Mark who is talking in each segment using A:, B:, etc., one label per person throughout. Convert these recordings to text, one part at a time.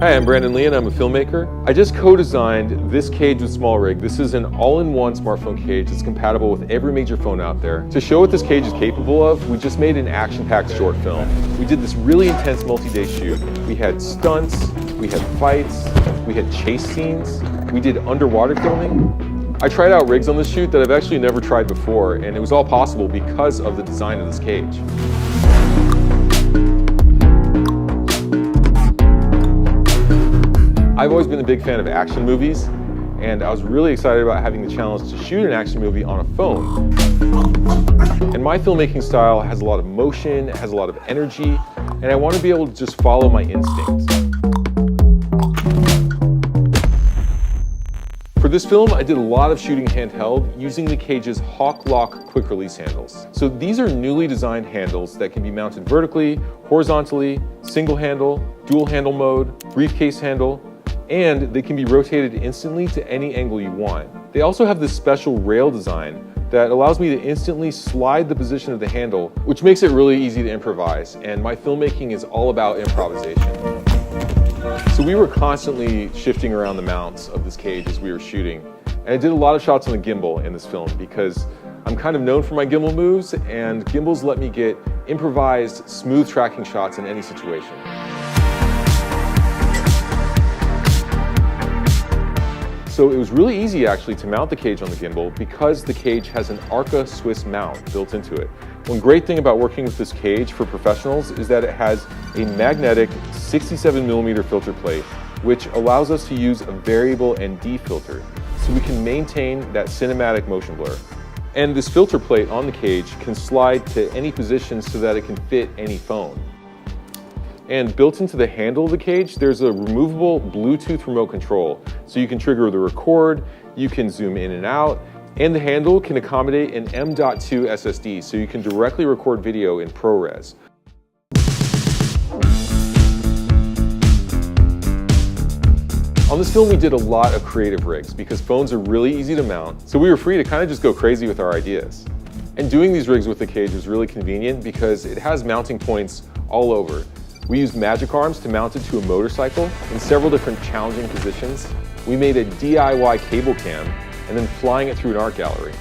A: Hi, I'm Brandon Li and I'm a filmmaker. I just co-designed this cage with SmallRig. This is an all-in-one smartphone cage that's compatible with every major phone out there. To show what this cage is capable of, we just made an action-packed short film. We did this really intense multi-day shoot. We had stunts, we had fights, we had chase scenes, we did underwater filming. I tried out rigs on this shoot that I've actually never tried before, and it was all possible because of the design of this cage. I've always been a big fan of action movies, and I was really excited about having the challenge to shoot an action movie on a phone. And my filmmaking style has a lot of motion, it has a lot of energy, and I want to be able to just follow my instincts. For this film, I did a lot of shooting handheld using the cage's Hawk Lock quick release handles. So these are newly designed handles that can be mounted vertically, horizontally, single handle, dual handle mode, briefcase handle, and they can be rotated instantly to any angle you want. They also have this special rail design that allows me to instantly slide the position of the handle, which makes it really easy to improvise, and my filmmaking is all about improvisation. So we were constantly shifting around the mounts of this cage as we were shooting, and I did a lot of shots on the gimbal in this film because I'm kind of known for my gimbal moves, and gimbals let me get improvised, smooth tracking shots in any situation. So it was really easy actually to mount the cage on the gimbal because the cage has an Arca Swiss mount built into it. One great thing about working with this cage for professionals is that it has a magnetic 67mm filter plate, which allows us to use a variable ND filter, so we can maintain that cinematic motion blur. And this filter plate on the cage can slide to any position so that it can fit any phone. And built into the handle of the cage, there's a removable Bluetooth remote control. So you can trigger the record, you can zoom in and out, and the handle can accommodate an M.2 SSD, so you can directly record video in ProRes. On this film, we did a lot of creative rigs because phones are really easy to mount, so we were free to kind of just go crazy with our ideas. And doing these rigs with the cage was really convenient because it has mounting points all over. We used magic arms to mount it to a motorcycle in several different challenging positions. We made a DIY cable cam and then flying it through an art gallery.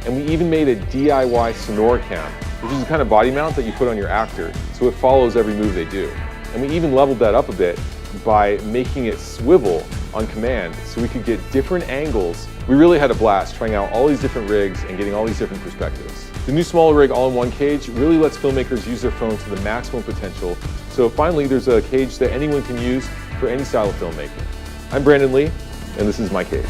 A: And we even made a DIY sonora cam, which is a kind of body mount that you put on your actor, so it follows every move they do. And we even leveled that up a bit by making it swivel on command so we could get different angles. We really had a blast trying out all these different rigs and getting all these different perspectives. The new SmallRig all-in-one cage really lets filmmakers use their phone to the maximum potential. So finally, there's a cage that anyone can use for any style of filmmaking. I'm Brandon Li, and this is my cage.